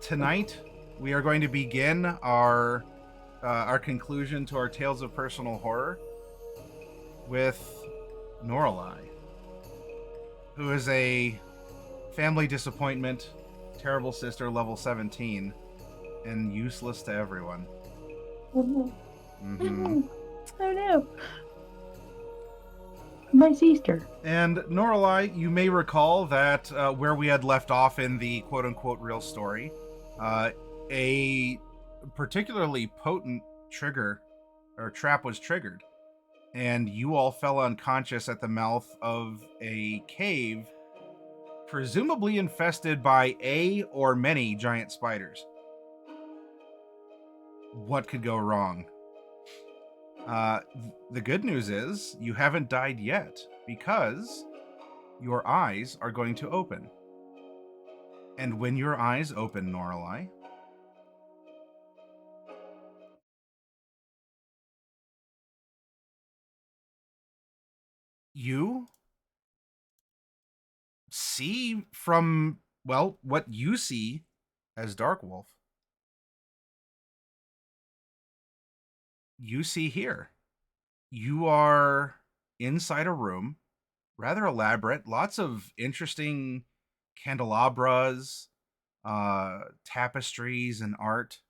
Tonight, we are going to begin our conclusion to our Tales of Personal Horror with Norallie, who is a family disappointment, terrible sister, level 17, and useless to everyone. Mm-hmm. Oh no. My sister. And Norallie, you may recall that where we had left off in the quote-unquote real story, a particularly potent trigger or trap was triggered, and you all fell unconscious at the mouth of a cave, presumably infested by a or many giant spiders. What could go wrong? The good news is you haven't died yet, because your eyes are going to open. And when your eyes open, Norallie, you see from, well, what you see as Darkwolf. You see here. You are inside a room, rather elaborate, lots of interesting candelabras, tapestries, and art.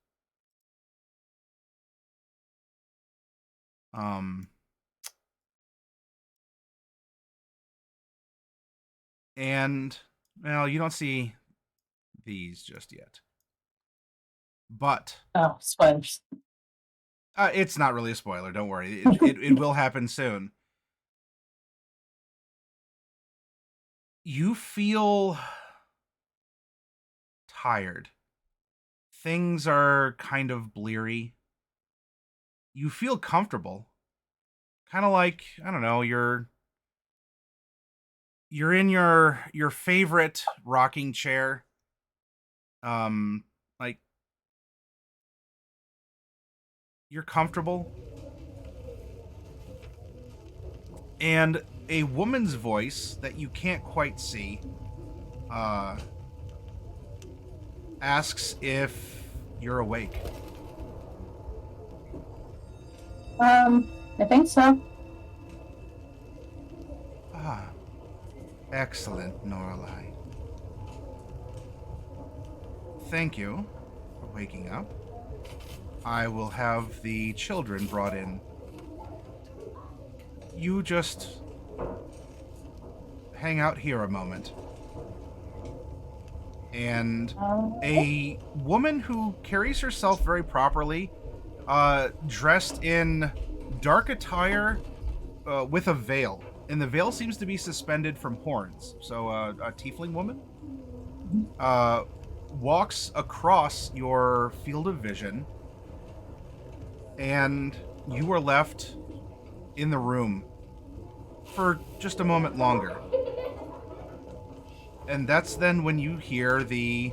And, well, you don't see these just yet. But Oh, spoilers. it's not really a spoiler, don't worry. It will happen soon. You feel tired. Things are kind of bleary. You feel comfortable. Kind of like, I don't know, you're in your favorite rocking chair. Like, you're comfortable. And a woman's voice that you can't quite see asks if you're awake. I think so. Ah, excellent, Norallie. Thank you for waking up. I will have the children brought in. You just hang out here a moment. And a woman who carries herself very properly, dressed in dark attire with a veil. And the veil seems to be suspended from horns. So a tiefling woman walks across your field of vision, and you are left in the room for just a moment longer. And that's then when you hear the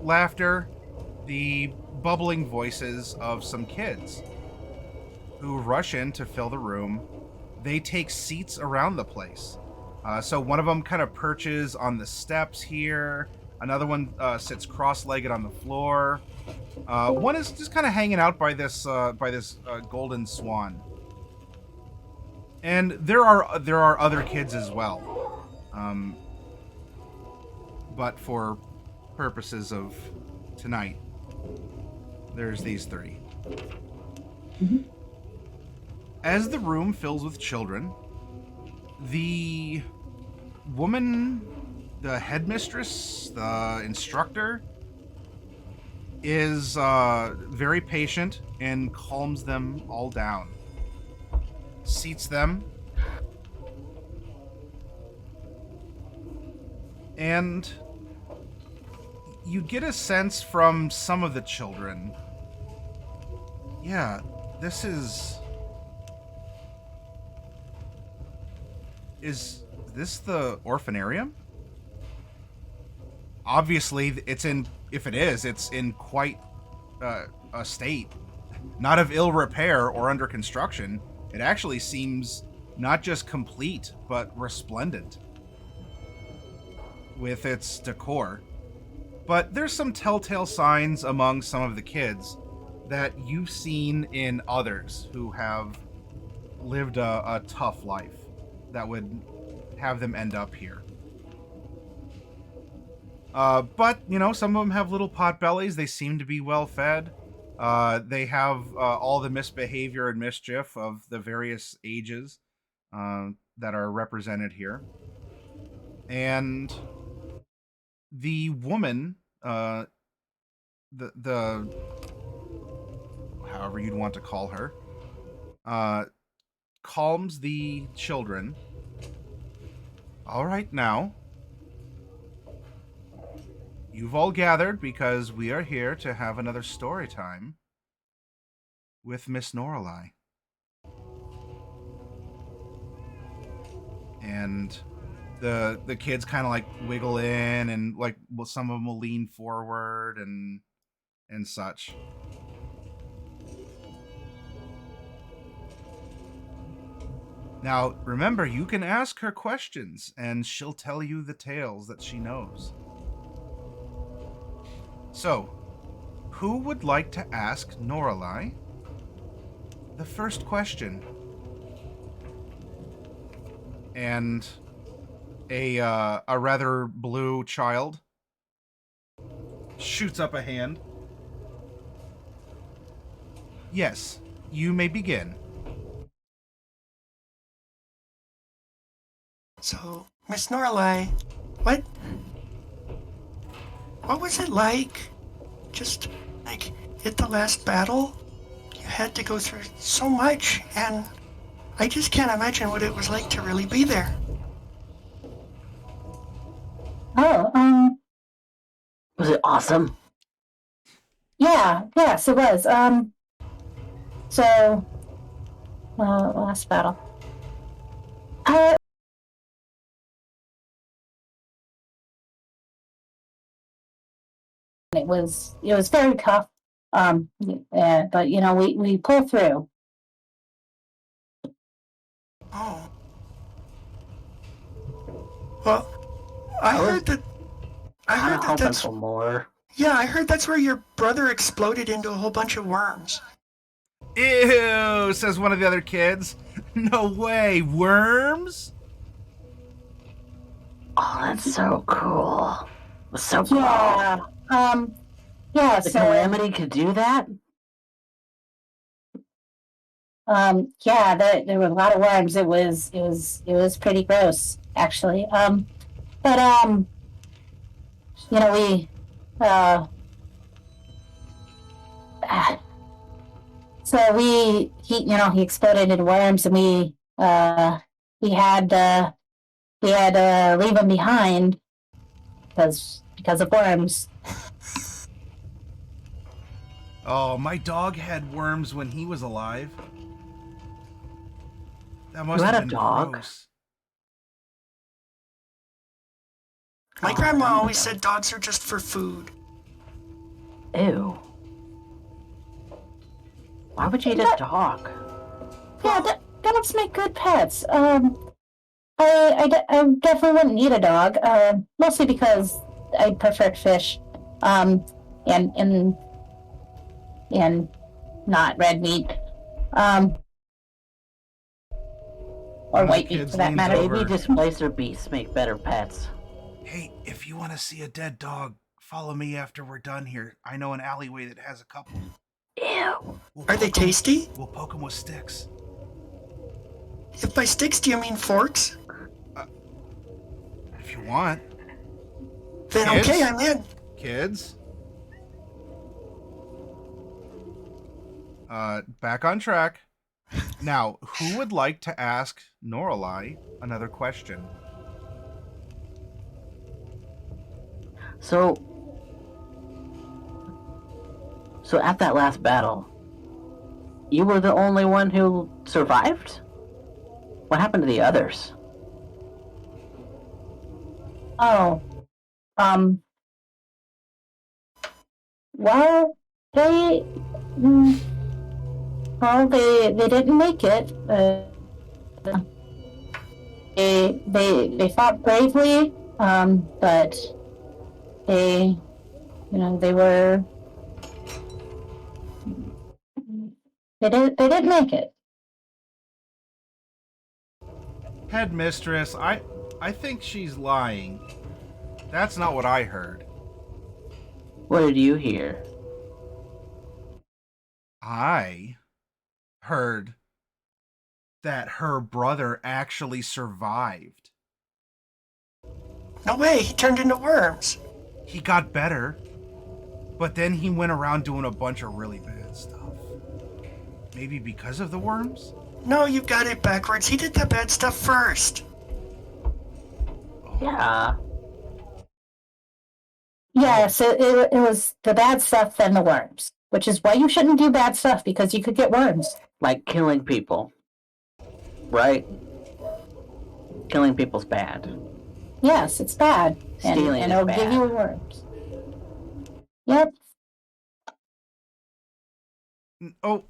laughter, the bubbling voices of some kids who rush in to fill the room. They take seats around the place. So one of them kind of perches on the steps here. Another one sits cross-legged on the floor. One is just kind of hanging out by this golden swan. And there are other kids as well. But for purposes of tonight, there's these three. Mm-hmm. As the room fills with children, the woman, the headmistress, the instructor, is very patient and calms them all down. Seats them. And you get a sense from some of the children. Yeah, this is... Is this the orphanarium? Obviously, it's in... If it is, it's in quite a state. Not of ill repair or under construction. It actually seems not just complete, but resplendent with its decor. But there's some telltale signs among some of the kids that you've seen in others who have lived a tough life that would have them end up here. But, some of them have little pot bellies. They seem to be well fed. They have all the misbehavior and mischief of the various ages that are represented here. And the woman, the however you'd want to call her, calms the children. All right, now, you've all gathered because we are here to have another story time with Miss Norallie. And the kids kind of like wiggle in, and some of them will lean forward and such. Now, remember, you can ask her questions, and she'll tell you the tales that she knows. So, who would like to ask Norallie the first question? And a rather blue child shoots up a hand. Yes, you may begin. So, Miss Norallie, what was it like? Just like at the last battle, you had to go through so much, and I just can't imagine what it was like to really be there. Oh, Was it awesome? yes, it was. So, last battle. It was very tough. But we pulled through. Oh. Well, I heard that Hoping that's... for more. Yeah, I heard that's where your brother exploded into a whole bunch of worms. Ew, says one of the other kids. No way, worms? Oh, that's so cool. That's so cool. Yeah. Yeah. The So, Calamity could do that? yeah, there were a lot of worms. It was pretty gross, actually. But we so he exploded into worms, and we had to leave him behind because of worms. Oh, my dog had worms when he was alive. That must You have had a been dog? gross. My grandma always said dogs are just for food. Ew. Why would you eat a dog? Yeah, dogs make good pets. I definitely wouldn't eat a dog. Mostly because I prefer fish. And not red meat. Or One of the white meat kids for that leans matter. over. Maybe displacer beasts make better pets. Hey, if you want to see a dead dog, follow me after we're done here. I know an alleyway that has a couple. Ew. Are they tasty? We'll poke them with sticks. If by sticks, do you mean forks? If you want. Then Kids? okay, I'm in. Kids? Back on track. Now, who would like to ask Norallie another question? So at that last battle, you were the only one who survived? What happened to the others? Oh. Well, they didn't make it. They fought bravely, but they They were. They didn't make it. Headmistress, I think she's lying. That's not what I heard. What did you hear? I heard that her brother actually survived. No way, he turned into worms. He got better, but then he went around doing a bunch of really bad stuff. Maybe because of the worms? No, you got it backwards. He did the bad stuff first. Yeah. Yes, it was the bad stuff then the worms, which is why you shouldn't do bad stuff because you could get worms. Like killing people. Right? Killing people's bad. Yes, it's bad. Stealing and is it'll bad. give you worms. Yep. Oh,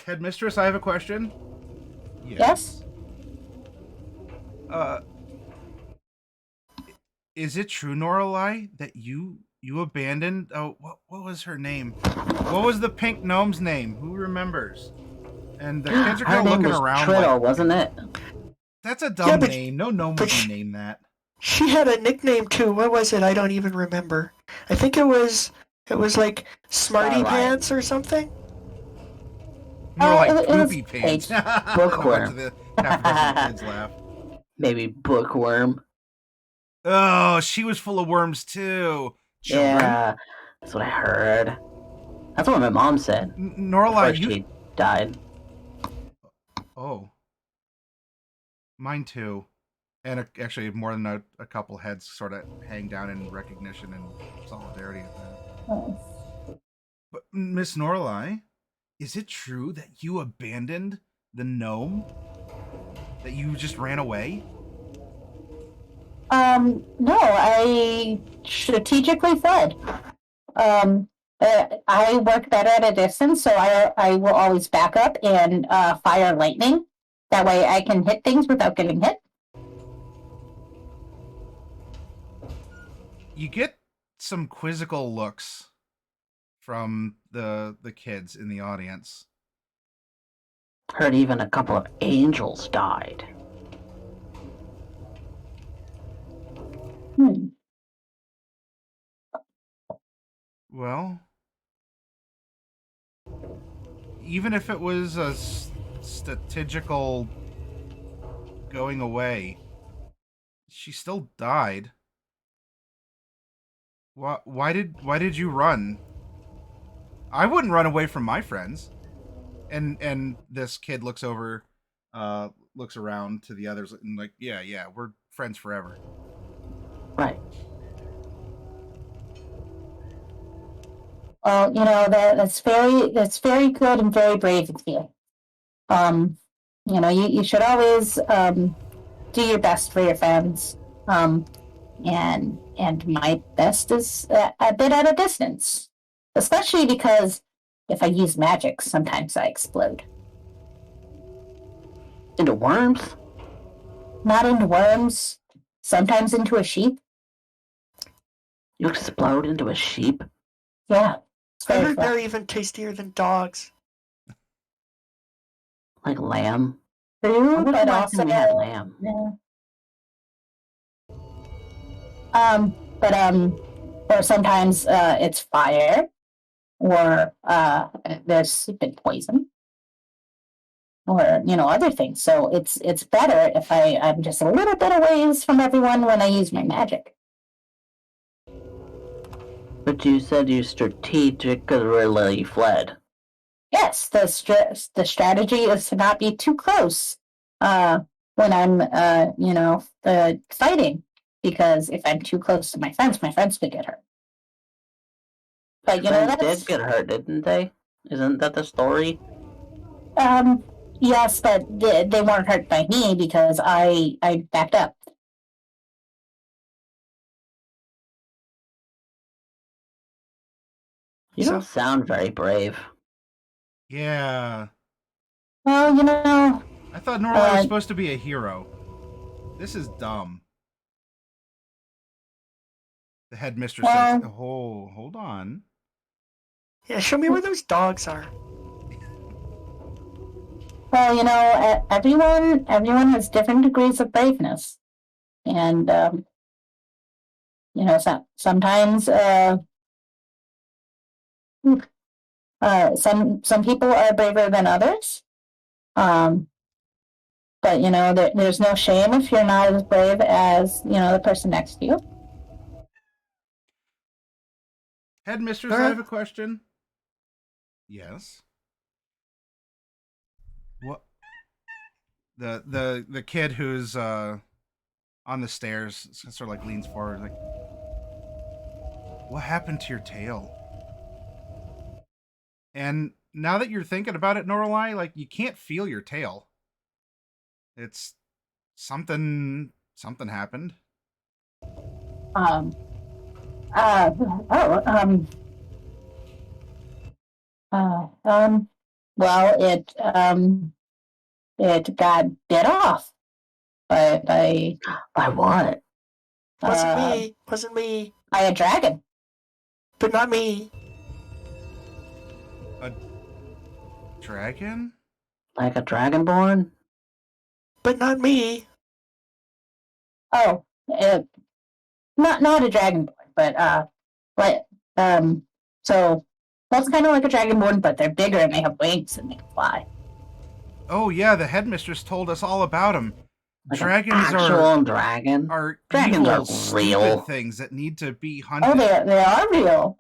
Headmistress, I have a question. Yes? Is it true, Norallie, that you abandoned? Oh, what was her name? What was the pink gnome's name? Who remembers? And the kids are Her kind of name looking was around Triddle, like, wasn't it? that's a dumb but- name. No gnome would but- name that. She had a nickname too. What was it? I don't even remember. I think it was like Smarty Starlight. Pants or something. More like it was poopy pants. Bookworm. Half a dozen kids laugh. Maybe bookworm. Oh, she was full of worms too. Children. Yeah, that's what I heard. That's what my mom said before Norallie, she died. Oh. Mine too. And actually, more than a couple heads sort of hang down in recognition and solidarity at that. Oh. But, Miss Norallie, is it true that you abandoned the gnome? That you just ran away? No, I strategically fled. I work better at a distance, so I will always back up and fire lightning. That way I can hit things without getting hit. You get some quizzical looks from the kids in the audience. Heard even a couple of angels died. Well, even if it was a strategical going away, she still died. Why did you run? I wouldn't run away from my friends. And this kid looks over, looks around to the others and like, yeah, we're friends forever. Right. Well, that's very good and very brave of you. You should always do your best for your friends. And my best is a bit at a distance, especially because if I use magic, sometimes I explode. Into worms? Not into worms, sometimes into a sheep. You explode into a sheep? Yeah. It's I very heard fun. they're even tastier than dogs. Like lamb? I True, would but imagine also we had lamb. yeah. Or sometimes it's fire, or there's been poison, or other things. So it's better if I'm just a little bit away from everyone when I use my magic. But you said you strategically fled. Yes, the strategy is to not be too close when I'm fighting, because if I'm too close to my friends could get hurt. But Friends that's did get hurt, didn't they? Isn't that the story? yes, but they weren't hurt by me because I backed up. You don't sound very brave. Yeah. Well, I thought Norallie was supposed to be a hero. This is dumb. The headmistress says, "Oh, hold on. Yeah, show me where those dogs are. Well, everyone has different degrees of braveness, and sometimes some people are braver than others. Um, but there's no shame if you're not as brave as the person next to you. Headmistress, I have Nora, a question. Yes. What the kid who's on the stairs sort of like leans forward like, what happened to your tail? And now that you're thinking about it, Norallie, like you can't feel your tail. It's something happened. Um, uh, oh, uh, um, well, it got bit off by By what? wasn't uh, me. Wasn't me. by a dragon. But not me. A dragon? Like a dragonborn? But not me. Oh, not a dragonborn, but like so that's kind of like a dragonborn, but they're bigger and they have wings and they can fly. Oh yeah, the headmistress told us all about him. Like an Dragons actual dragon? are Dragons evil, aren't stupid real. things that need to be Oh, hunted. they are real.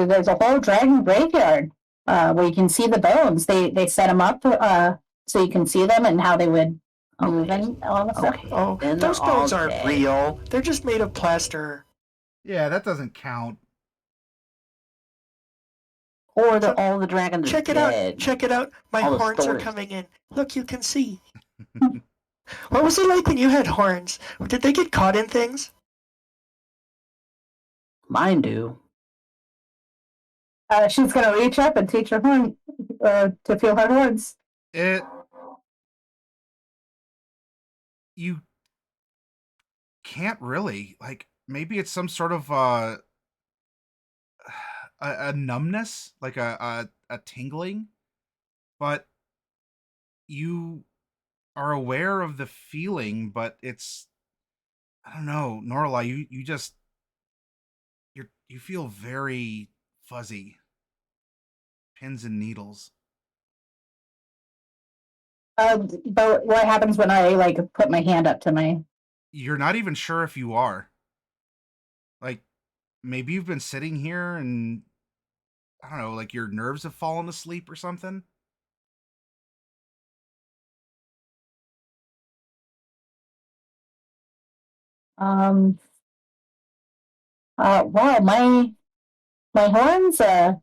There's a whole dragon graveyard where you can see the bones. They set them up so you can see them and how they would move Okay. and all that stuff. Okay. Oh, Then those they're all bones aren't dead. real. They're just made of plaster. Yeah, that doesn't count. Or So, all the dragons are check it dead. out. Check it out. My All the horns are stories. coming in. Look, you can see. What was it like when you had horns? Did they get caught in things? Mine do. She's gonna reach up and teach her horn to feel her horns. You can't really. Like maybe it's some sort of a numbness, like a tingling, but you are aware of the feeling, but it's I don't know, Norallie, you just you feel very fuzzy. Pins and needles. But what happens when I like put my hand up to my? You're not even sure if you are. Like maybe you've been sitting here and I don't know, like your nerves have fallen asleep or something. Um. Wow, my horns. I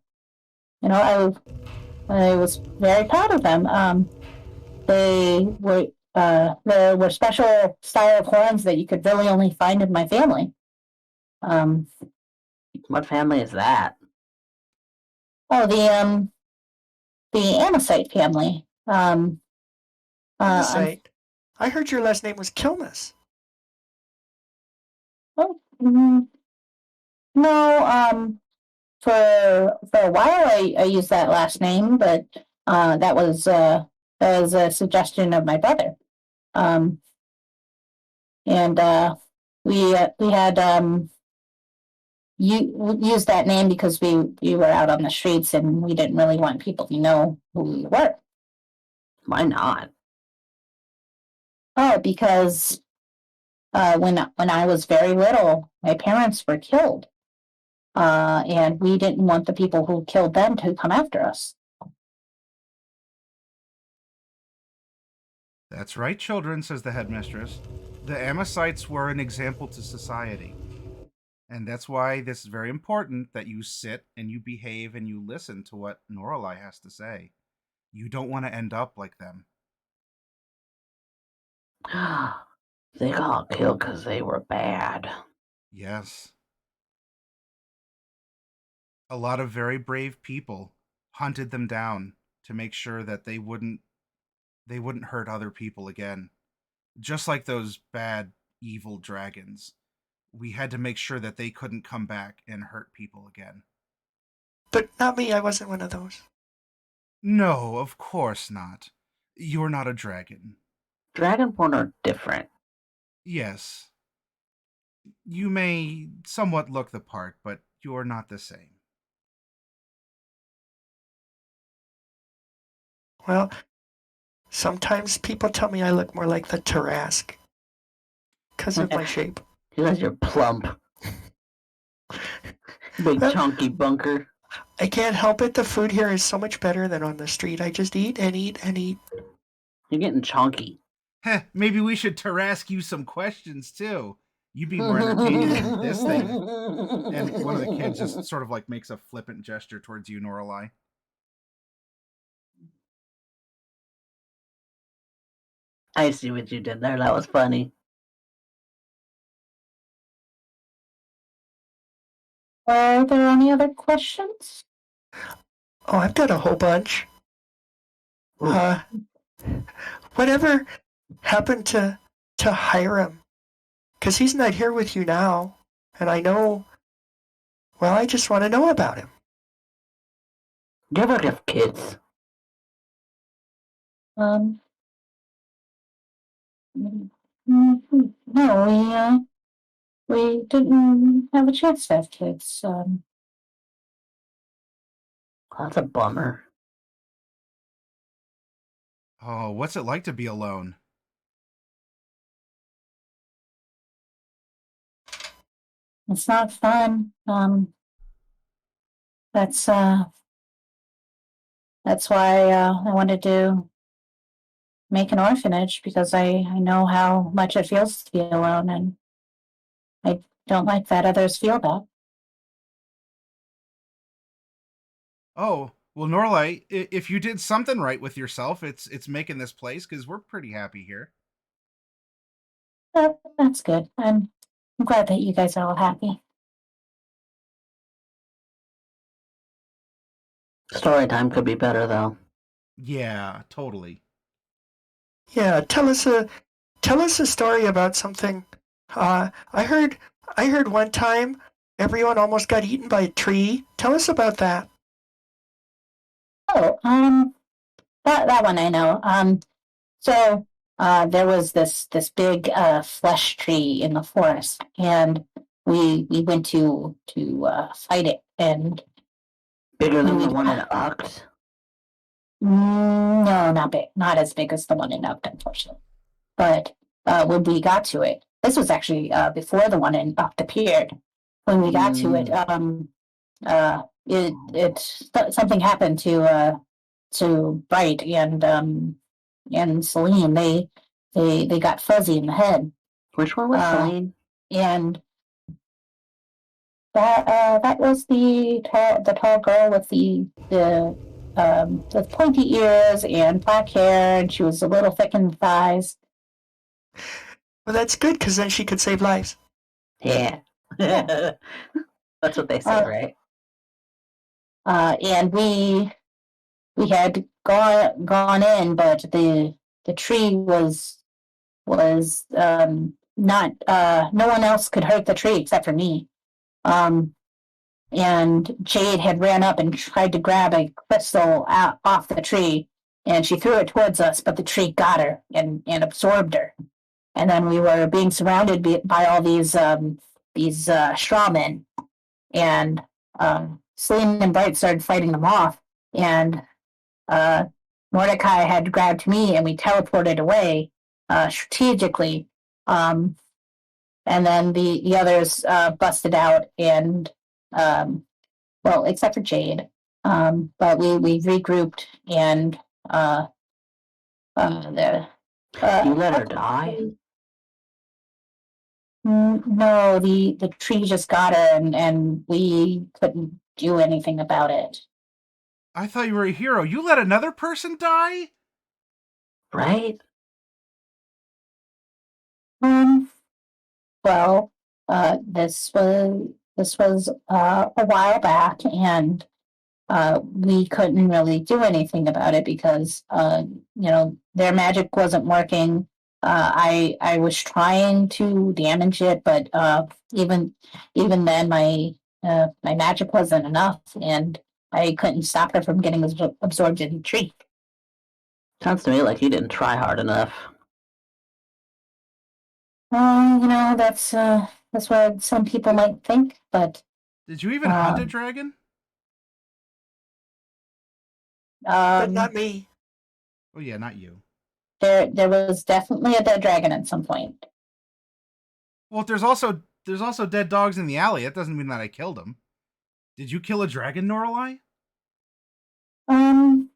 was very proud of them. There were special style of horns that you could really only find in my family. Um, What family is that? oh, the Amosite family. I'm, Amosite. I heard your last name was Kilness. oh, no, for a while I used that last name, but that was a suggestion of my brother. Um, and we had used that name because we were out on the streets and we didn't really want people to know who we were. Why not? Oh, because when I was very little, my parents were killed, and we didn't want the people who killed them to come after us. That's right, children, says the headmistress. The Amosites were an example to society. And that's why this is very important that you sit and you behave and you listen to what Norallie has to say. You don't want to end up like them. They got killed because they were bad. Yes. A lot of very brave people hunted them down to make sure that they wouldn't hurt other people again. Just like those bad evil dragons. We had to make sure that they couldn't come back and hurt people again. But not me, I wasn't one of those. No, of course not. You're not a dragon. Dragonborn are different. Yes, you may somewhat look the part, but you're not the same. Well, sometimes people tell me I look more like the Tarask because of my shape. Because you're plump. Big chunky bunker. I can't help it. The food here is so much better than on the street. I just eat and eat and eat. You're getting chunky. Heh, maybe we should ask you some questions too. You'd be more entertaining than this thing. And one of the kids just sort of like makes a flippant gesture towards you, Norallie. I see what you did there. That was funny. Are there any other questions? Oh, I've got a whole bunch. Whatever happened to Hiram? Because he's not here with you now, and I know. Well, I just want to know about him. You ever have kids? No, we didn't have a chance to have kids. That's a bummer. Oh, what's it like to be alone? It's not fun. That's why I wanted to make an orphanage, because I know how much it feels to be alone, and I don't like that others feel that. Oh, well, Norallie, if you did something right with yourself, it's making this place, because we're pretty happy here. That's good. I'm glad that you guys are all happy. Story time could be better though. Yeah, totally. Yeah, tell us a story about something. I heard one time everyone almost got eaten by a tree. Tell us about that. Oh, that one I know. So there was this big flesh tree in the forest, and we went to fight it, and Bigger than we the one in Uct? no, not big, not as big as the one in Upt, unfortunately. But when we got to it, this was actually before the one in Upt appeared. When we got to it, something happened to Bright and Celine. They got fuzzy in the head. Which one was Celine? And that was the tall girl with the pointy ears and black hair, and she was a little thick in the thighs. Well, that's good, because then she could save lives. Yeah. That's what they say, right? And we had gone in, but the tree was not no one else could hurt the tree except for me. And Jade had ran up and tried to grab a crystal off the tree, and she threw it towards us, but the tree got her and absorbed her. And then we were being surrounded by all these strawmen, and Celine and Bright started fighting them off, and Mordecai had grabbed me, and we teleported away strategically. And then the others busted out, and well, except for Jade. But we regrouped, and you let her die? No, the tree just got her, and we couldn't do anything about it. I thought you were a hero. You let another person die? Right? Well, this was a while back, and we couldn't really do anything about it because their magic wasn't working. I was trying to damage it, but even then my magic wasn't enough, and I couldn't stop her from getting absorbed in the tree. Sounds to me like you didn't try hard enough. That's what some people might think, but Did you even hunt a um, dragon? But um, not me. Oh yeah, not you. there was definitely a dead dragon at some point. Well, there's also dead dogs in the alley. That doesn't mean that I killed them. Did you kill a dragon, Norallie? Um,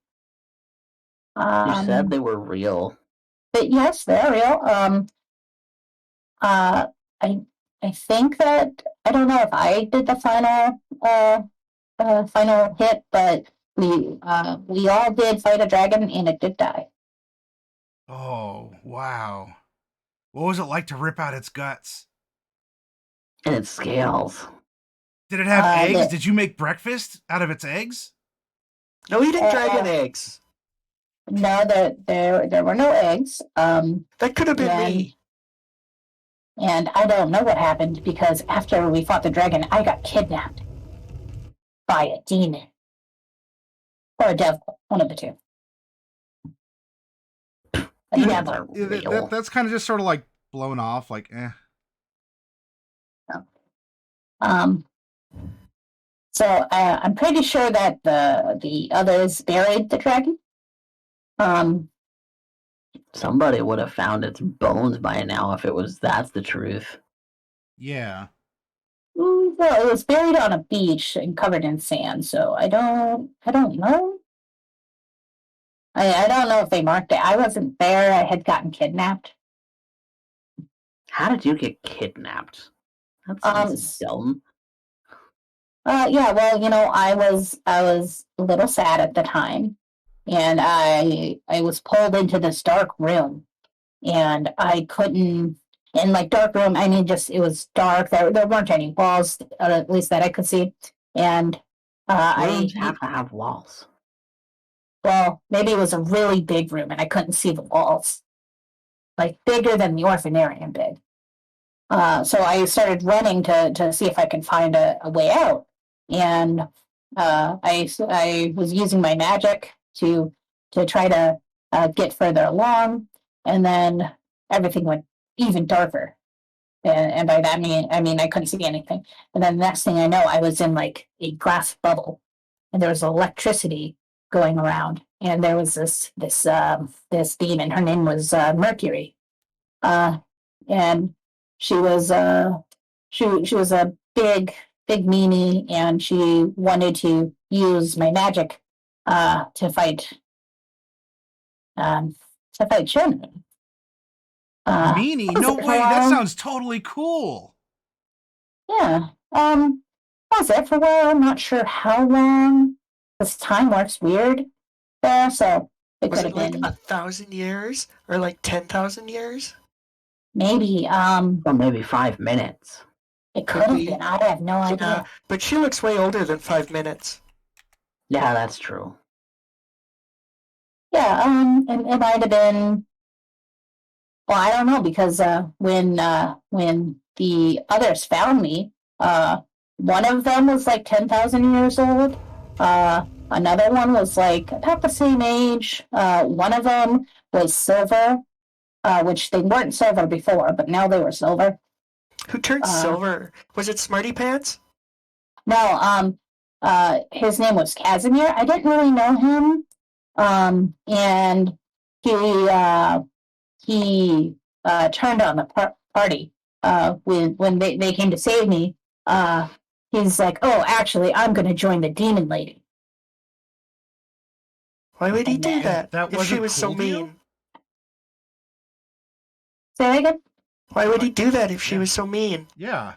You said um, they were real. but yes, they're real. Uh, I I think that I don't know if I did the final hit, but we all did fight a dragon and it did die. Oh, wow. What was it like to rip out its guts? And its scales. Did it have Uh, eggs? the, Did you make breakfast out of its eggs? No eating dragon uh, eggs. no, there were no eggs. That could have been and me. and I don't know what happened because after we fought the dragon, I got kidnapped by a demon or a devil, one of the two. A Demons devil. are real. That's kind of just sort of like blown off, like, eh. Um, so I'm pretty sure that the others buried the dragon. Somebody would have found its bones by now if that's the truth. Yeah. Well, it was buried on a beach and covered in sand, so I don't know. I don't know if they marked it. I wasn't there. I had gotten kidnapped. How did you get kidnapped? That sounds dumb. Yeah, well, I was a little sad at the time, and I was pulled into this dark room, and I couldn't. In like dark room, I mean, just it was dark. There weren't any walls, at least that I could see, and Rooms have to have walls. well, maybe it was a really big room, and I couldn't see the walls, like bigger than the orphanarium big. So I started running to see if I could find a way out, and I was using my magic to try to get further along, and then everything went even darker, and by that I mean I couldn't see anything. And then the next thing I know, I was in like a glass bubble, and there was electricity going around, and there was this demon. Her name was Mercury, and she was she was a big meanie, and she wanted to use my magic to fight um children. Meanie? No way. That sounds totally cool. Yeah. I was there for a while. I'm not sure how long. This time works weird there, so it Was could it have like been 1,000 years or like 10,000 years? maybe Or maybe 5 minutes. it could have been. I have no idea. Yeah, but she looks way older than 5 minutes. Yeah, that's true. Yeah, and it might have been. Well, I don't know because when the others found me, one of them was like 10,000 years old. Another one was like about the same age. One of them was silver, which they weren't silver before, but now they were silver. Who turned silver? Was it Smarty Pants? No, his name was Casimir. I didn't really know him. And he turned on the party when they came to save me. He's like, oh, actually, I'm going to join the demon lady. Why would he do that? That if she wasn't was so cool to you? mean. Say that again? Why would he do that if she was so mean? Yeah.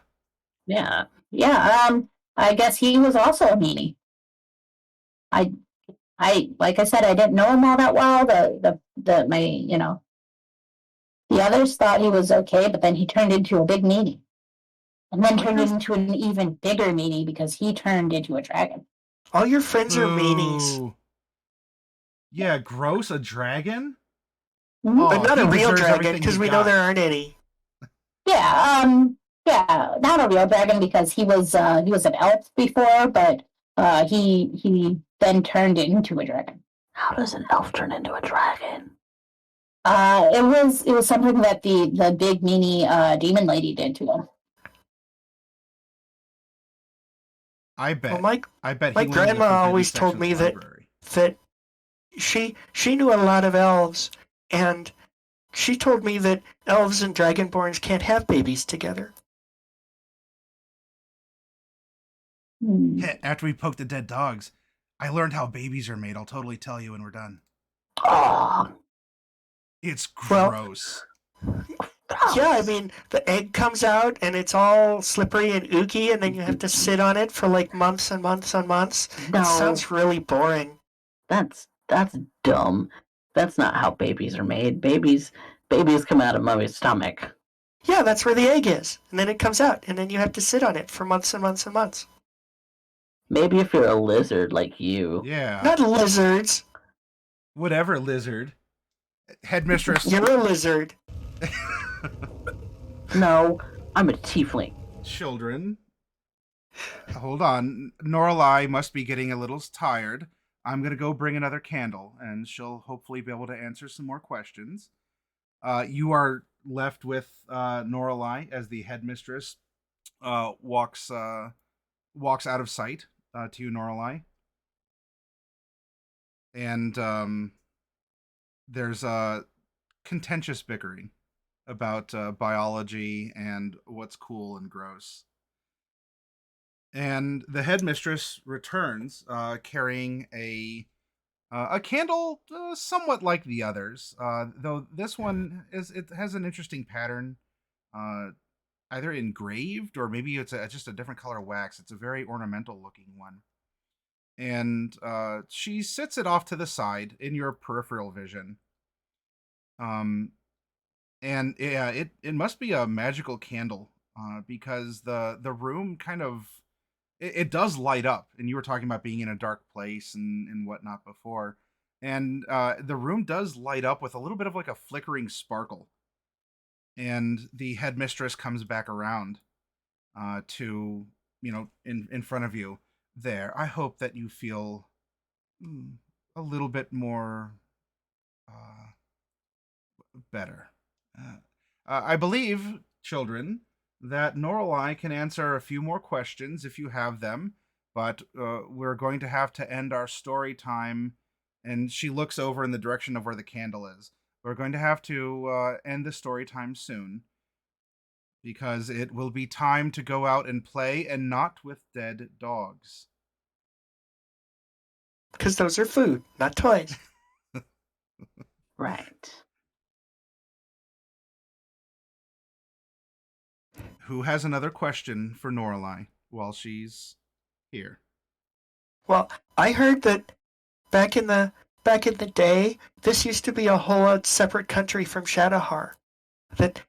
Yeah. Yeah. I guess he was also a meanie. I like I said, I didn't know him all that well. The others thought he was okay, but then he turned into a big meanie, and then turned into an even bigger meanie because he turned into a dragon. All your friends are meanies. Ooh. Yeah, gross, a dragon? Mhm. Oh, But not he a real deserves dragon, everything because he we know got. there aren't any. Yeah, not a real dragon because he was an elf before, but he then turned into a dragon. How does an elf turn into a dragon? It was something that the big meanie demon lady did to him. I Well, bet. my I bet my he went into the grandma forbidden always section told of me the that library. that she knew a lot of elves, and she told me that elves and dragonborns can't have babies together. Hmm. After we poke the dead dogs, I learned how babies are made. I'll totally tell you when we're done. Oh, It's Well, gross. yeah, I mean, the egg comes out and it's all slippery and ooky, and then you have to sit on it for like months and months and months. No. It sounds really boring. That's dumb. That's not how babies are made. Babies come out of mommy's stomach. Yeah, that's where the egg is, and then it comes out, and then you have to sit on it for months and months and months. Maybe if you're a lizard like you. Yeah. Not lizards. Whatever, lizard. Headmistress. You're a lizard. No, I'm a tiefling. Children. Hold on. Norallie must be getting a little tired. I'm going to go bring another candle, and she'll hopefully be able to answer some more questions. You are left with Norallie as the headmistress walks out of sight to you, Norallie. And there's contentious bickering about biology and what's cool and gross. And the headmistress returns carrying a candle somewhat like the others, though this one has an interesting pattern, either engraved or maybe it's just a different color wax. It's a very ornamental looking one. And she sits it off to the side in your peripheral vision. And yeah, it must be a magical candle because the room kind of it does light up. And you were talking about being in a dark place and whatnot before, and the room does light up with a little bit of like a flickering sparkle. And the headmistress comes back around to in front of you there. I hope that you feel a little bit more uh, better. I believe, children, that Norallie can answer a few more questions if you have them, but we're going to have to end our story time. And she looks over in the direction of where the candle is. We're going to have to end the story time soon because it will be time to go out and play and not with dead dogs. Because those are food, not toys. Right. Who has another question for Norallie while she's here? Well, I heard that back in the day, this used to be a whole separate country from Shadowhar. That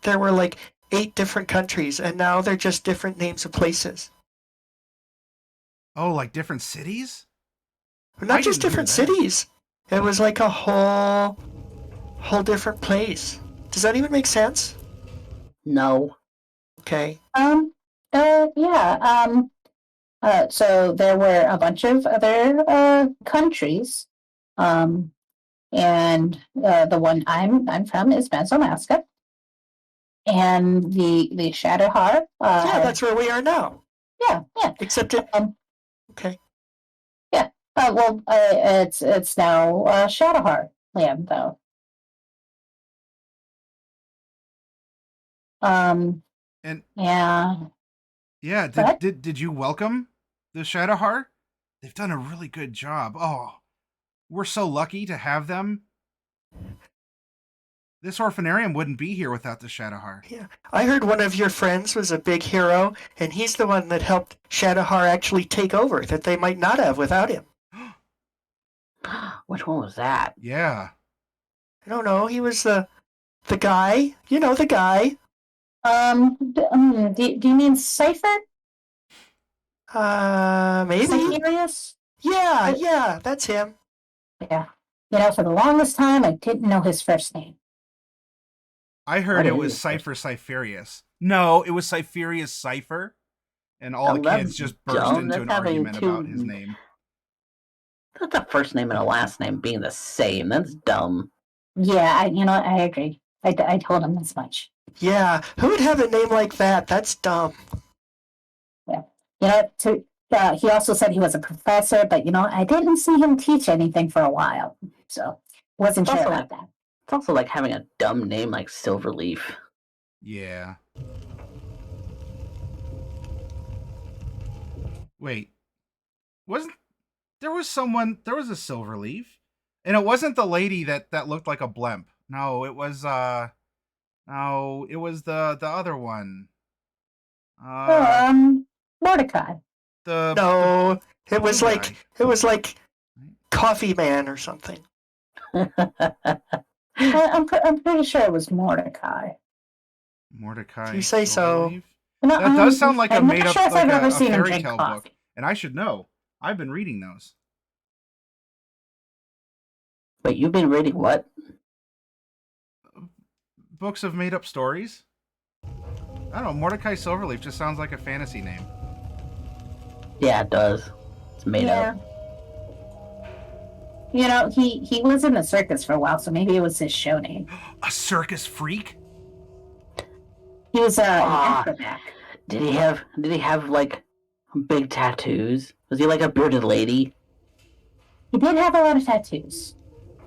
there were like 8 different countries, and now they're just different names of places. Oh, like different cities? Not I just didn't hear different that. cities. It was like a whole different place. Does that even make sense? No. Okay. Yeah. So there were a bunch of other countries, and the one I'm from is Mesomaska, and the Shadowheart. Yeah, that's where we are now. Yeah. Except it. Okay. Yeah. It's now Shadowheart land though. And Yeah. yeah, What? did you welcome the Shadowheart? They've done a really good job. Oh, we're so lucky to have them. This orphanarium wouldn't be here without the Shadowheart. Yeah. I heard one of your friends was a big hero, and he's the one that helped Shadowhar actually take over, that they might not have without him. Which one was that? Yeah. I don't know. He was the guy. You know, the guy. Do you mean Cipher? Maybe. Cypherius? Yeah, that's him. Yeah. For the longest time, I didn't know his first name. I heard What it is was it? Cypher Cypherius. No, it was Cypherius Cypher. And all the Well, kids that's just burst dumb. into That's an having argument two- about his name. That's a first name and a last name being the same. That's dumb. Yeah, I agree. I told him as much. Yeah, who would have a name like that? That's dumb. He also said he was a professor, but I didn't see him teach anything for a while, so wasn't sure Also- about that. It's also like having a dumb name like Silverleaf. Yeah. Wait. There was a Silverleaf, and it wasn't the lady that looked like a blimp. No, it was the other one. Mordecai. No, it was blue like guy. it was like Coffee Man or something. I'm pretty sure it was Mordecai. Mordecai. If you say so. Silverleaf? No, That does sound like a I'm made not up sure if like I've ever a seen him fairy drink tale coffee. book, and I should know. I've been reading those. Wait, you've been reading what? Books of made up stories. I don't know. Mordecai Silverleaf just sounds like a fantasy name. Yeah, it does. It's made up. He was in the circus for a while, so maybe it was his show name. A circus freak? He was an Ah. acrobat. Did he have like big tattoos? Was he like a bearded lady? He did have a lot of tattoos.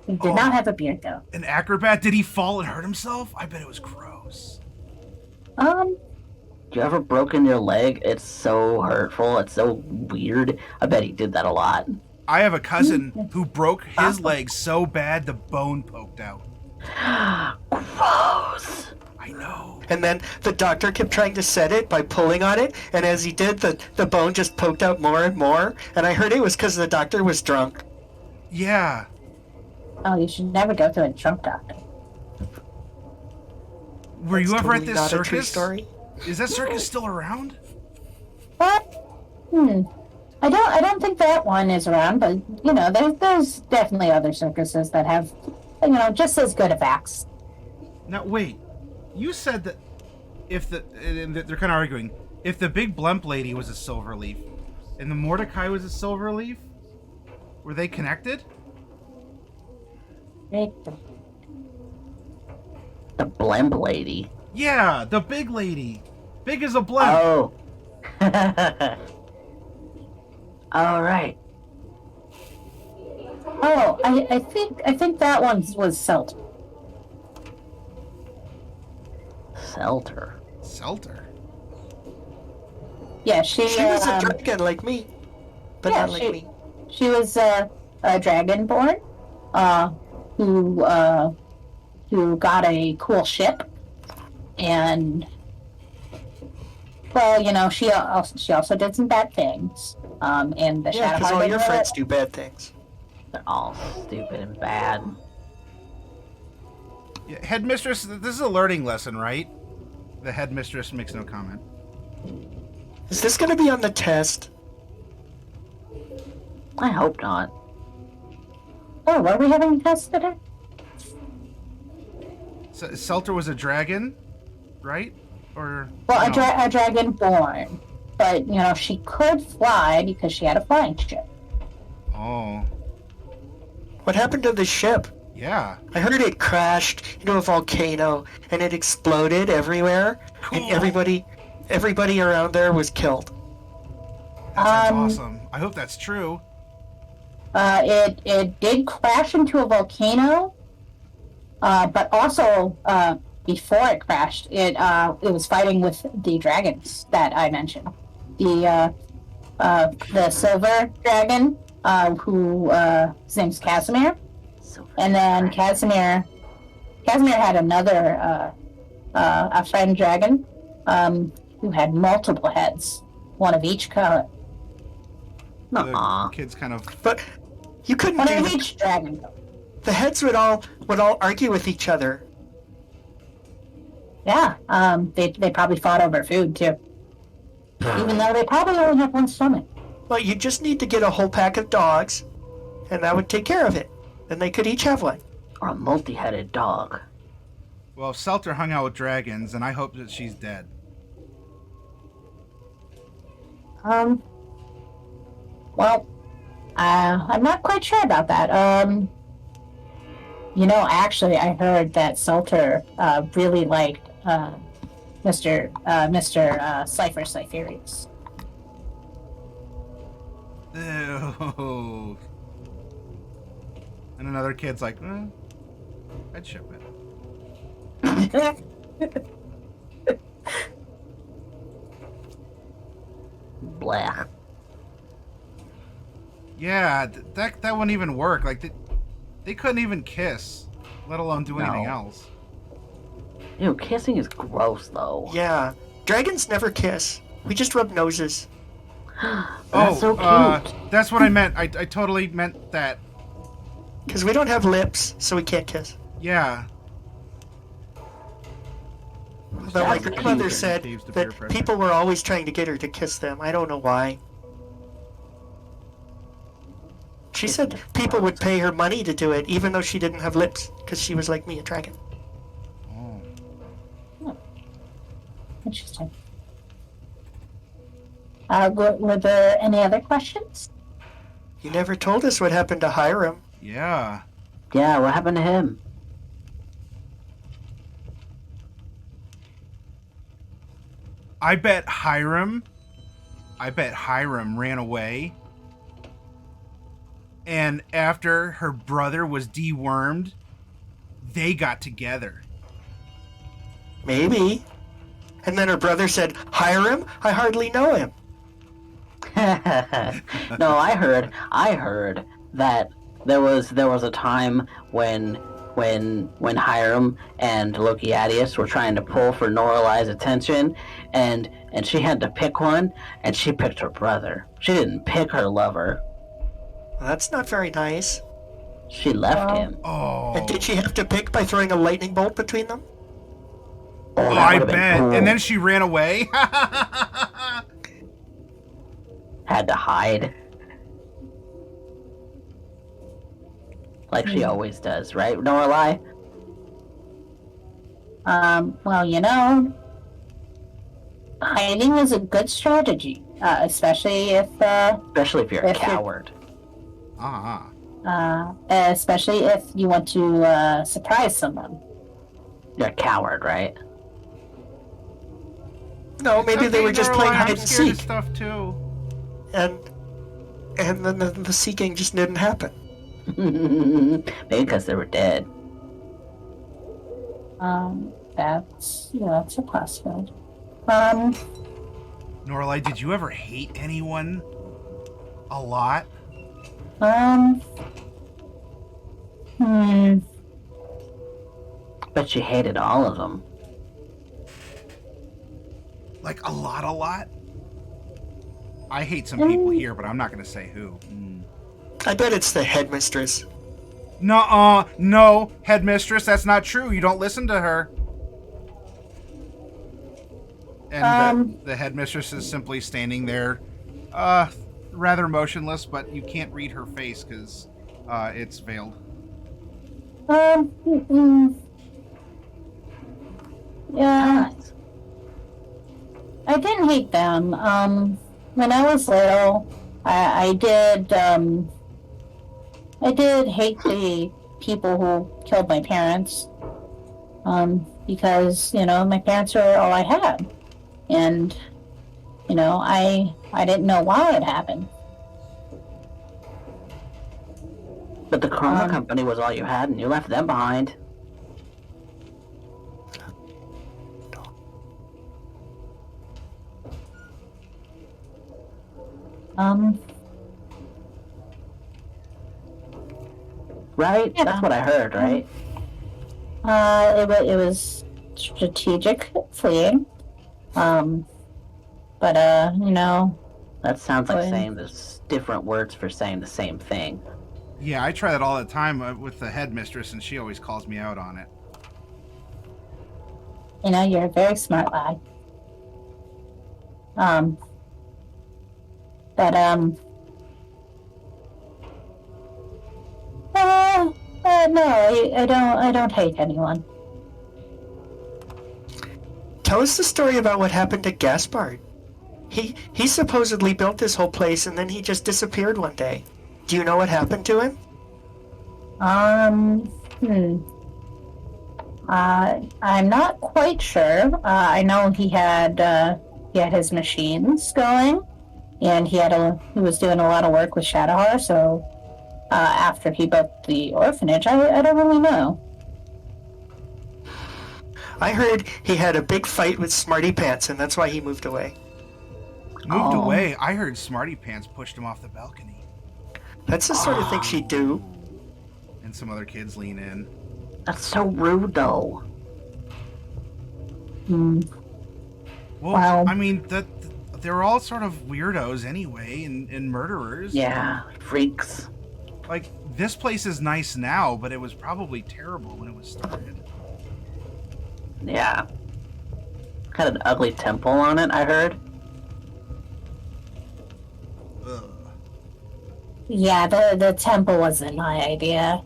He did Oh. not have a beard, though. An acrobat? Did he fall and hurt himself? I bet it was gross. You ever broken your leg? It's so hurtful. It's so weird. I bet he did that a lot. I have a cousin who broke his leg so bad the bone poked out. Gross. I know. And then the doctor kept trying to set it by pulling on it, and as he did, the bone just poked out more and more. And I heard it was because the doctor was drunk. Yeah. Oh, you should never go to a drunk doctor. Were you That's ever at totally this not a true circus? story. Is that circus still around? What? I don't think that one is around, but there's definitely other circuses that have, just as good of acts. Now wait, you said that and they're kind of arguing, if the big blimp lady was a Silverleaf, and the Mordecai was a Silverleaf, were they connected? The blimp lady. Yeah, the big lady, big as a blimp. Oh. All right. Oh, I think that one was Selt. Selter. Selter. Yeah, she was a dragon like me, but yeah, not like me. She was a dragonborn, who got a cool ship, and she also did some bad things. And the Yeah, because Shadowheart all your didn't friends do bad things. They're all stupid and bad. Yeah, headmistress, this is a learning lesson, right? The headmistress makes no comment. Is this going to be on the test? I hope not. Oh, were we having a test today? So, Selter was a dragon, right? Or Well, no? a dragonborn, but she could fly because she had a flying ship. Oh, What happened to the ship? yeah. I heard it crashed into a volcano and it exploded everywhere, Cool. and everybody around there was killed. That sounds awesome. I hope that's true. It did crash into a volcano, but also before it crashed, it was fighting with the dragons that I mentioned. The silver dragon, who his name's Casimir, and then Casimir had another a friend dragon, who had multiple heads, one of each color. The Nuh-uh. kids kind of. But you couldn't One do of that. each dragon color. The heads would all argue with each other. Yeah, they probably fought over food too. Even though they probably only have one stomach. Well, you just need to get a whole pack of dogs, and that would take care of it. Then they could each have one. Or a multi-headed dog. Well, if Selter hung out with dragons, and I hope that she's dead. Um. Well, I'm not quite sure about that. Actually, I heard that Salter really liked Mr. Cypher Cypherius. Ew. And another kid's like, I'd ship it. Blah. Yeah, that wouldn't even work. Like, they couldn't even kiss, let alone do anything No. else. Ew, kissing is gross, though. Yeah. Dragons never kiss. We just rub noses. That's so cute. That's what I meant. I totally meant that. Because we don't have lips, so we can't kiss. Yeah. But my That's grandmother cute. said Caves to peer that pressure. people were always trying to get her to kiss them. I don't know why. She said people would pay her money to do it, even though she didn't have lips, because she was like me, a dragon. Oh. Interesting. Were there any other questions? You never told us what happened to Hiram. Yeah. Yeah, what happened to him? I bet Hiram ran away. And after her brother was dewormed, they got together. Maybe. And then her brother said, Hiram? I hardly know him. No, I heard that there was a time when Hiram and Lokiadius were trying to pull for Norallie's attention, and she had to pick one, and she picked her brother. She didn't pick her lover. Well, that's not very nice. She left Wow. him. Oh. And did she have to pick by throwing a lightning bolt between them? Oh, Oh, that I would've been bet. cool. And then she ran away. Had to hide. Like she always does, right, Norallie? Well, hiding is a good strategy, especially if Especially if you're a If you're- coward. especially if you want to surprise someone. You're a coward, right? No, maybe they were just playing hide and scared of seek. stuff too. And then the seeking just didn't happen. Maybe because they were dead. That's a possibility. Norallie, did you ever hate anyone a lot? But she hated all of them. Like a lot? I hate some people here, but I'm not going to say who. I bet it's the headmistress. Nuh-uh. No, headmistress, that's not true. You don't listen to her. And the headmistress is simply standing there, rather motionless, but you can't read her face because it's veiled. Yeah, Nice. I didn't hate them. When I was little, I did hate the people who killed my parents. Because, my parents were all I had. And, I didn't know why it happened. But the Chroma Company was all you had, and you left them behind. Right? Yeah. That's what I heard, right? It was strategic fleeing. But, That sounds like Fine. saying there's different words for saying the same thing. Yeah, I try that all the time with the headmistress, and she always calls me out on it. you're a very smart lad. But, no, I don't hate anyone. Tell us the story about what happened to Gaspard. He supposedly built this whole place and then he just disappeared one day. Do you know what happened to him? Hmm. I'm not quite sure. I know he had his machines going, and he was doing a lot of work with Shadowheart. So after he built the orphanage, I don't really know. I heard he had a big fight with Smarty Pants and that's why he moved away. Moved Oh. away. I heard Smarty Pants pushed him off the balcony. That's the sort of thing she'd do. And some other kids lean in. That's so rude, though. Hmm. Well, Wow. I mean, they're all sort of weirdos anyway, and murderers. Yeah, freaks. Like, this place is nice now, but it was probably terrible when it was started. Yeah. Had an ugly temple on it, I heard. Ugh. Yeah, the temple wasn't my idea.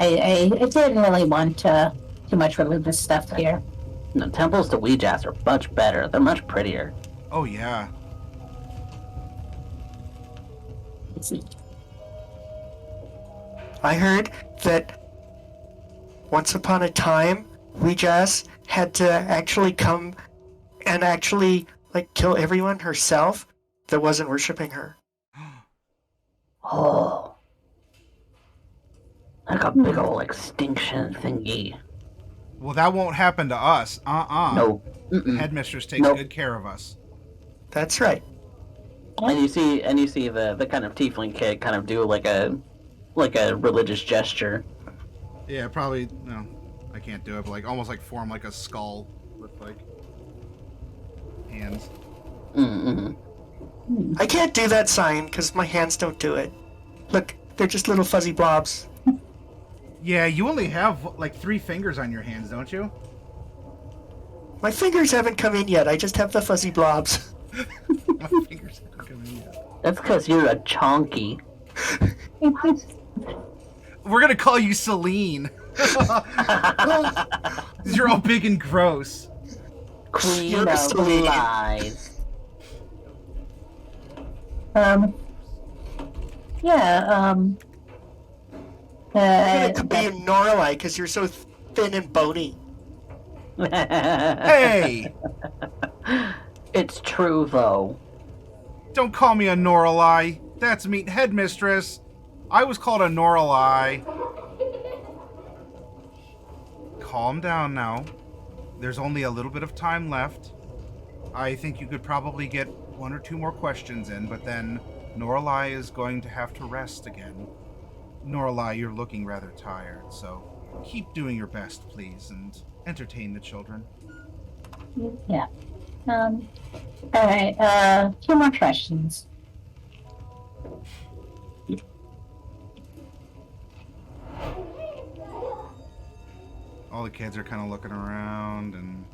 I didn't really want too much religious stuff here. The temples to Ouija's are much better. They're much prettier. Oh, yeah. I heard that once upon a time, Ouija's had to actually come and actually like kill everyone herself that wasn't worshiping her. Oh. Like a big old extinction thingy. Well, that won't happen to us. No. The Mm-mm. headmistress takes Nope. good care of us. That's right. And you see the kind of tiefling kid kind of do like a religious gesture. Yeah, probably. No, I can't do it. But like, almost like form like a skull with like hands. Mm-mm. I can't do that sign because my hands don't do it. Look, they're just little fuzzy blobs. Yeah, you only have like 3 fingers on your hands, don't you? My fingers haven't come in yet. I just have the fuzzy blobs. My fingers haven't come in yet. That's because you're a chonky. We're gonna call you Celine. You're all big and gross. Queen You're of Celine. lies. Yeah, It could be a Norallie because you're so thin and bony. Hey, It's true, though. don't call me a Norallie. That's meat headmistress. I was called a Norallie. Calm down now. There's only a little bit of time left. I think you could probably get 1 or 2 more questions in, but then Norallie is going to have to rest again. Norallie, you're looking rather tired, so keep doing your best, please, and entertain the children. yeah. Alright, 2 more questions. All the kids are kind of looking around and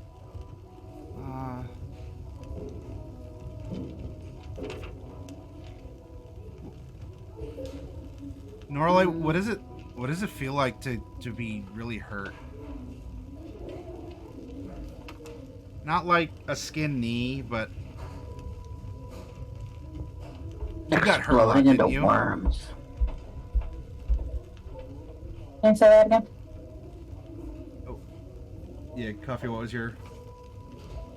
Norallie, what does it feel like to be really hurt? Not like a skin knee, but you got hurt a lot, Exploding into didn't you? worms. Can you say that again? Yeah, Coffee, what was your...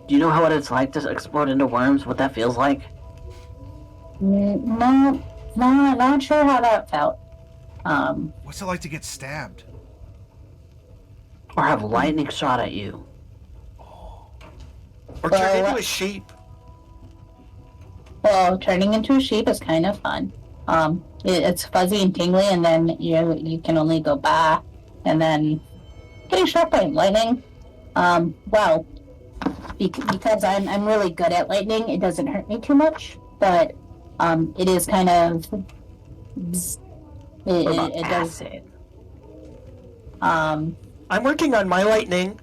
Do you know what it's like to explode into worms? What that feels like? No, not sure how that felt. What's it like to get stabbed? Or have lightning shot at you? Or turn into a sheep. Well, turning into a sheep is kind of fun. It's fuzzy and tingly, and then you can only go bah, and then getting struck by lightning. Well, because I'm really good at lightning, it doesn't hurt me too much, but it is kind of What about it does. acid? I'm working on my lightning.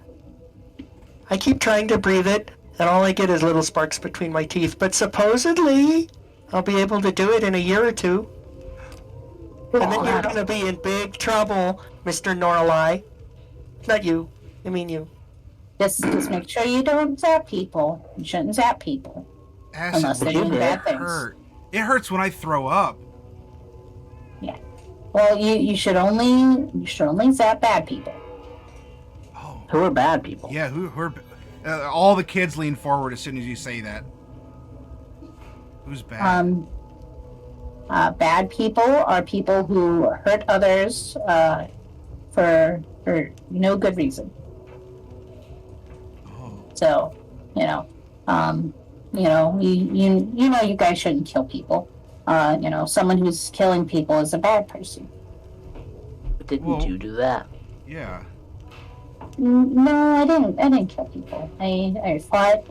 I keep trying to breathe it, and all I get is little sparks between my teeth. But supposedly, I'll be able to do it in a year or 2. And then you're gonna be in big trouble, Mr. Norallie. Not you. I mean you. Just make sure you don't zap people. You shouldn't zap people. Acid Unless would they're doing really bad things. hurt. It hurts when I throw up. Well, you should only zap bad people. Oh, Who are bad people? yeah. Who are all the kids lean forward as soon as you say that. Who's bad? Bad people are people who hurt others for no good reason. Oh, So, you guys shouldn't kill people. Someone who's killing people is a bad person. But didn't Well- you do that? yeah. No, I didn't. I didn't kill people. I fought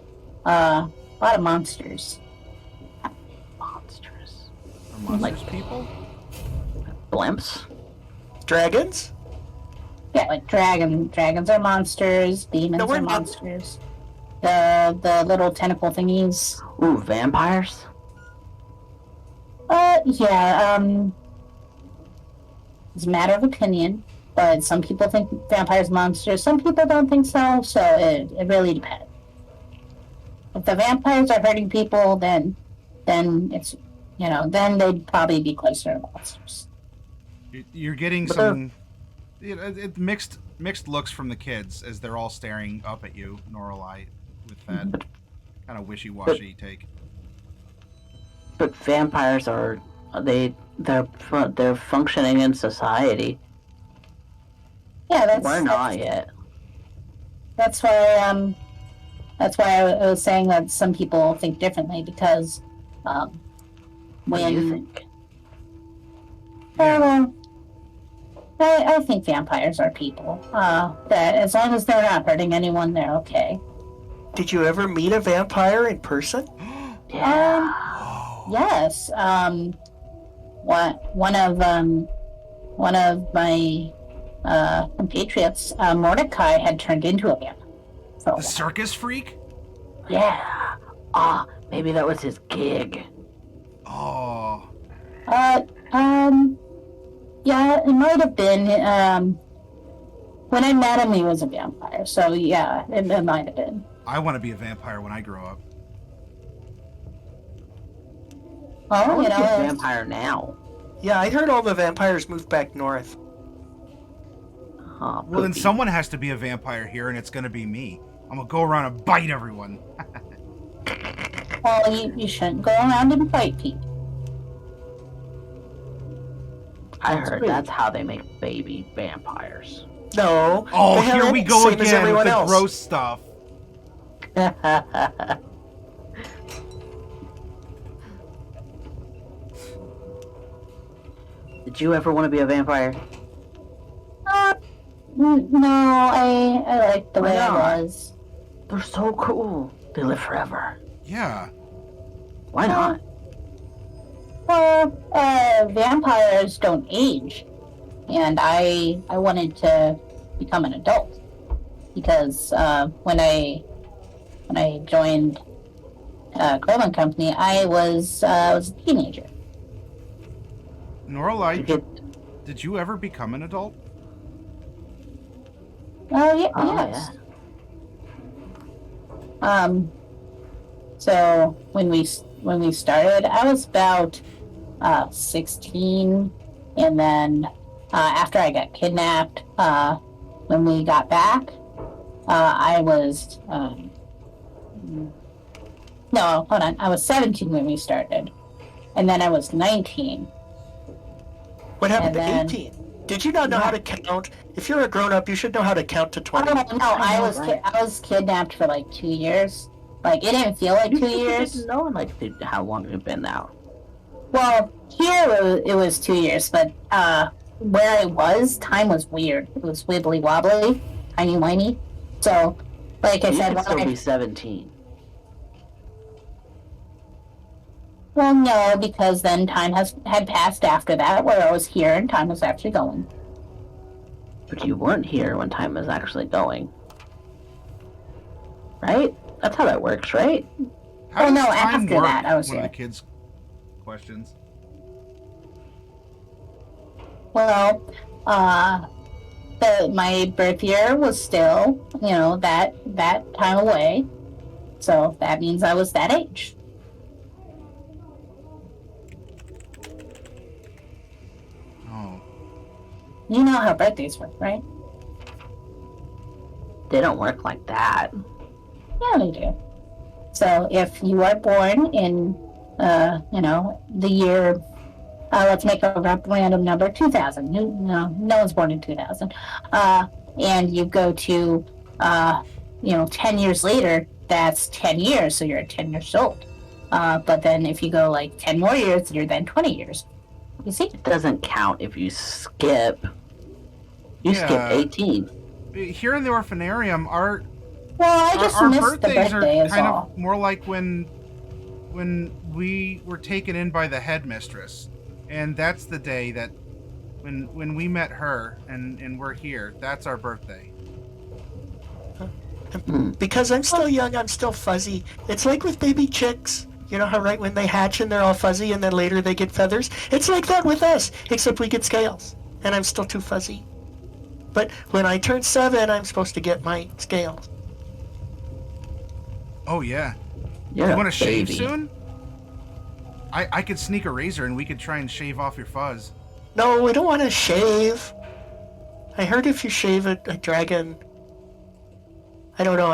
a lot of monsters. Monsters. Are monsters people? Blimps? Dragons? Yeah, like dragons are monsters. Demons No, we're are not. monsters. The little tentacle thingies. Ooh, vampires? Yeah. It's a matter of opinion. But some people think vampires are monsters. Some people don't think so. So it really depends. If the vampires are hurting people, then it's then they'd probably be closer to monsters. You're getting But some mixed looks from the kids as they're all staring up at you, Norallie, with that kind of wishy-washy take. But vampires are they're functioning in society. Yeah, We're not yet. That's why I was saying that some people think differently because What when do you think? Yeah. I think vampires are people. That as long as they're not hurting anyone, they're okay. Did you ever meet a vampire in person? Yeah. Oh. Yes. One of my compatriots, Mordecai, had turned into a vampire. So The circus freak? Yeah. Ah, maybe that was his gig. Oh. yeah, it might have been. When I met him, he was a vampire. So yeah, it might have been. I want to be a vampire when I grow up. I Well, want to be a it's- vampire now. Yeah, I heard all the vampires moved back north. Oh, Well, then poopy. someone has to be a vampire here, and it's going to be me. I'm going to go around and bite everyone. Well, you shouldn't go around and bite people. I That's heard rude. that's how they make baby vampires. No. Oh, they have here we it go same as again with everyone the else. gross stuff. Did you ever want to be a vampire? No, I like the Why way I not? was. They're so cool. They live forever. Yeah. Why not? Well, vampires don't age, and I wanted to become an adult because when I joined Clothing Company, I was a teenager. Norallie, You did you ever become an adult? Oh yeah, Oh, yes. So when we started, I was about 16, and then after I got kidnapped, when we got back, I was no, hold on, I was 17 when we started, and then I was 19. What happened And to then- 18? Did you not know how to count? If you're a grown-up, you should know how to count to Oh 20. no, I I know, was right? I was kidnapped for like 2 years. Like it didn't feel like 2 years. didn't know like how long you've been out. Well, here it was 2 years, but where I was, time was weird. It was wibbly wobbly, tiny whiny. So, like I You said, could when still I, be 17. well, no, because then time had passed after that, where I was here and time was actually going. But you weren't here when time was actually going. Right? That's how that works, right? How Well, does no, time after work? that, I was one of here. the kids' questions. Well, my birth year was still, that time away. So that means I was that age. You know how birthdays work, right? They don't work like that. Yeah, they do. So if you are born in, the year, let's make a random number, 2000. No one's born in 2000. And you go to, 10 years later, that's 10 years, so you're 10 years old. But then if you go like 10 more years, you're then 20 years. You see? It doesn't count if you skip. You skip Yeah. 18. Here in the orphanarium, Well, I just our missed the birthdays birthday are is kind all. of more like when we were taken in by the headmistress, and that's the day that when we met her and we're here. That's our birthday. Because I'm still young, I'm still fuzzy. It's like with baby chicks. You know how right when they hatch and they're all fuzzy and then later they get feathers? It's like that with us, except we get scales. And I'm still too fuzzy. But when I turn 7, I'm supposed to get my scales. Oh yeah. You're You a want to shave baby. soon? I could sneak a razor and we could try and shave off your fuzz. No, we don't want to shave. I heard if you shave a dragon... I don't know,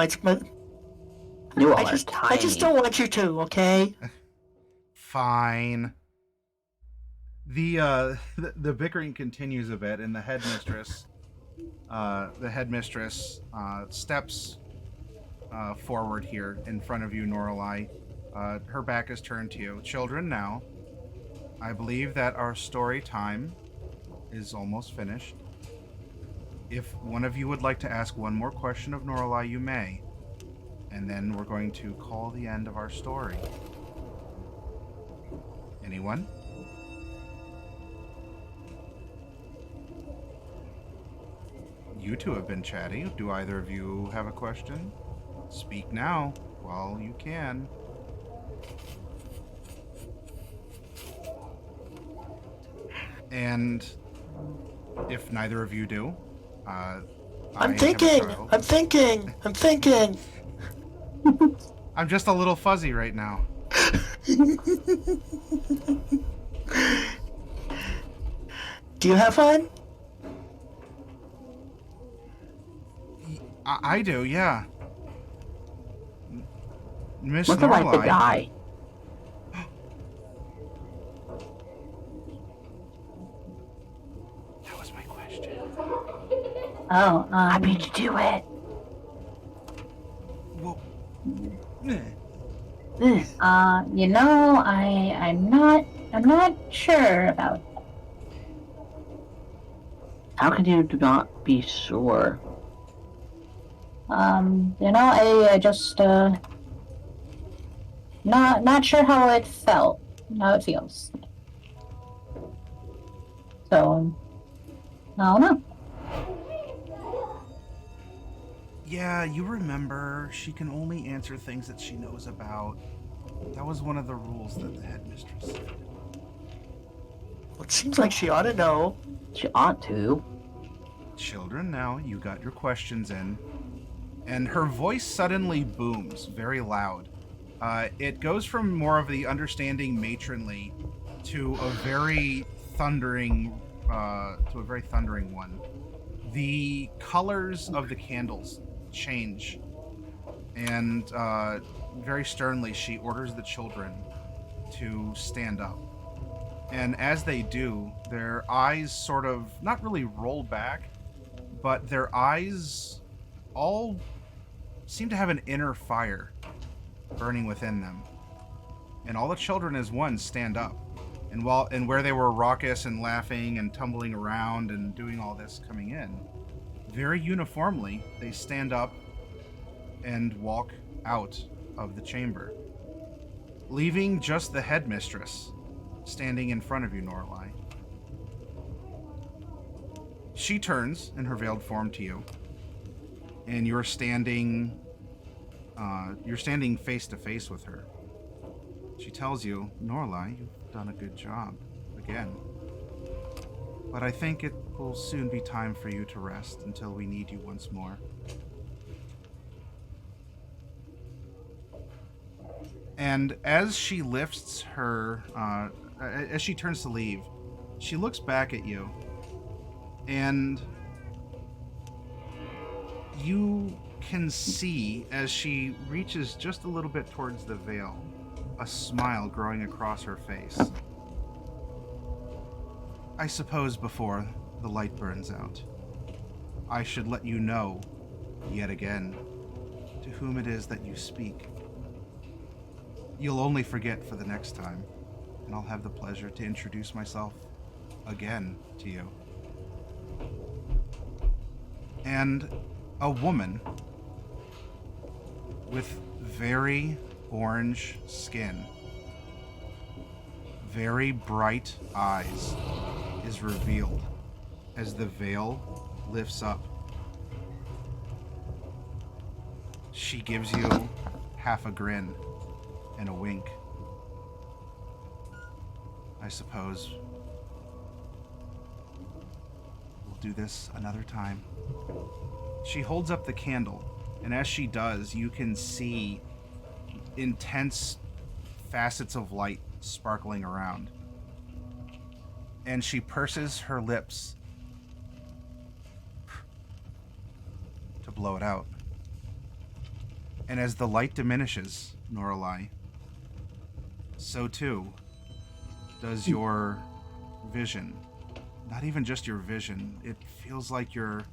You all I are just tiny. don't want you to, okay? Fine. The bickering continues a bit, and the headmistress steps forward here in front of you, Norallie. Her back is turned to you. Children, now, I believe that our story time is almost finished. If one of you would like to ask one more question of Norallie, you may. And then we're going to call the end of our story. Anyone? You two have been chatty. Do either of you have a question? Speak now while you can. And if neither of you do, I'm thinking. I'm just a little fuzzy right now. Do you have one? I do, yeah. Miss Look like the Norallie. guy. That was my question. Oh, I beat you to it. Well, I'm not sure about. How can you not be sure? I just not sure how it feels. So, I don't know. yeah, you remember, she can only answer things that she knows about. That was one of the rules that the headmistress said. Well, it seems like she ought to know. She ought to. Children, now, you got your questions in. And her voice suddenly booms, very loud. It goes from more of the understanding matronly to a very thundering one. The colors of the candles change, and very sternly she orders the children to stand up. And as they do, their eyes sort of not really roll back, but their eyes all seem to have an inner fire burning within them. And all the children as one stand up. And where they were raucous and laughing and tumbling around and doing all this coming in, very uniformly they stand up and walk out of the chamber, leaving just the headmistress standing in front of you, Norallie. She turns in her veiled form to you, and you're standing face to face with her. She tells you, Norallie, you've done a good job again, but I think it will soon be time for you to rest until we need you once more. And as she lifts her, as she turns to leave, she looks back at you, And you can see, as she reaches just a little bit towards the veil, a smile growing across her face. I suppose before the light burns out, I should let you know, yet again, to whom it is that you speak. You'll only forget for the next time, and I'll have the pleasure to introduce myself again to you. And a woman with very orange skin, very bright eyes, is revealed as the veil lifts up. She gives you half a grin and a wink. I suppose we'll do this another time. She holds up the candle, and as she does, you can see intense facets of light sparkling around. And she purses her lips to blow it out. And as the light diminishes, Norallie, so too does your vision. Not even just your vision. It feels like you're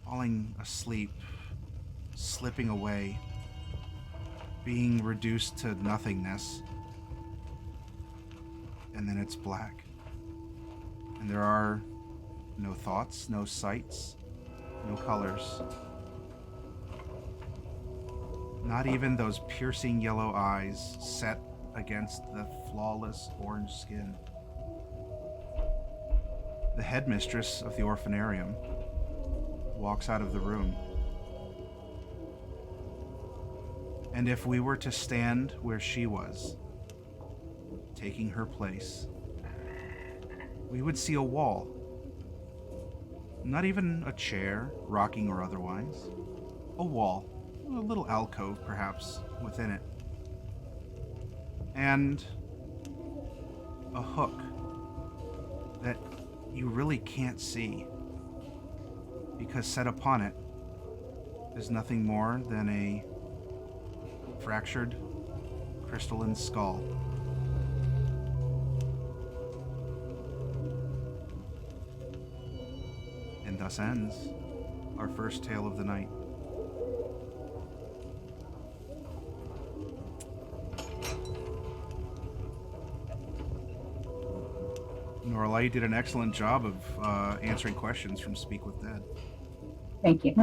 falling asleep, slipping away, being reduced to nothingness. And then it's black. And there are no thoughts, no sights, no colors. Not even those piercing yellow eyes set against the flawless orange skin. The headmistress of the orphanarium walks out of the room. And if we were to stand where she was, taking her place, we would see a wall. Not even a chair, rocking or otherwise. A wall. A little alcove, perhaps, within it. And a hook that you really can't see, because set upon it is nothing more than a fractured crystalline skull. And thus ends our first tale of the night. Norallie did an excellent job of answering questions from Speak with Dead. Thank you.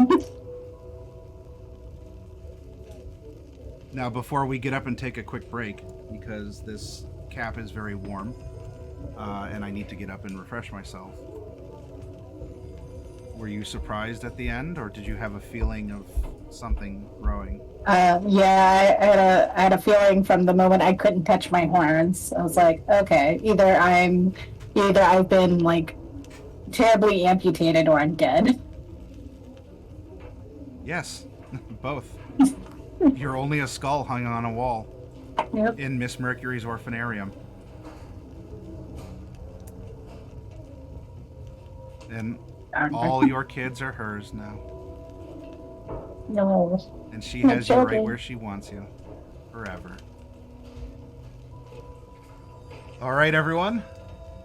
Now, before we get up and take a quick break, because this cap is very warm, and I need to get up and refresh myself, were you surprised at the end, or did you have a feeling of something growing? Yeah, I had a feeling from the moment I couldn't touch my horns. I was like, okay, either I've been like terribly amputated or I'm dead. Yes, both. You're only a skull hung on a wall Yep. in Miss Mercury's orphanarium. And all your kids are hers now. No. And she My has you right children. where she wants you. Forever. All right, everyone.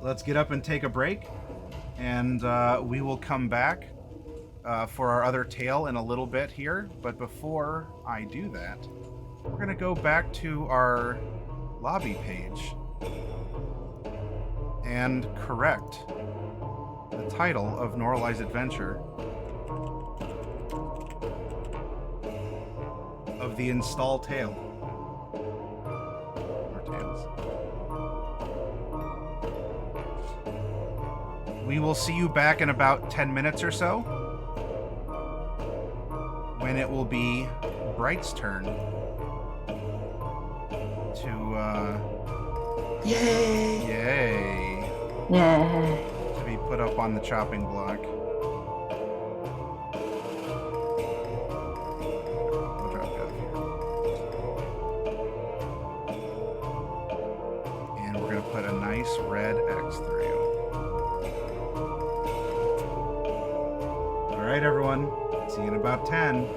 Let's get up and take a break. And we will come back for our other tale in a little bit here. But before I do that, we're going to go back to our lobby page and correct the title of Norallie's adventure of the install tale. Or tales. We will see you back in about 10 minutes or so, when it will be Bright's turn to, Yay! Yeah. to be put up on the chopping block. I'll drop down here. And we're going to put a nice red X through you. All right, everyone. See you in about 10.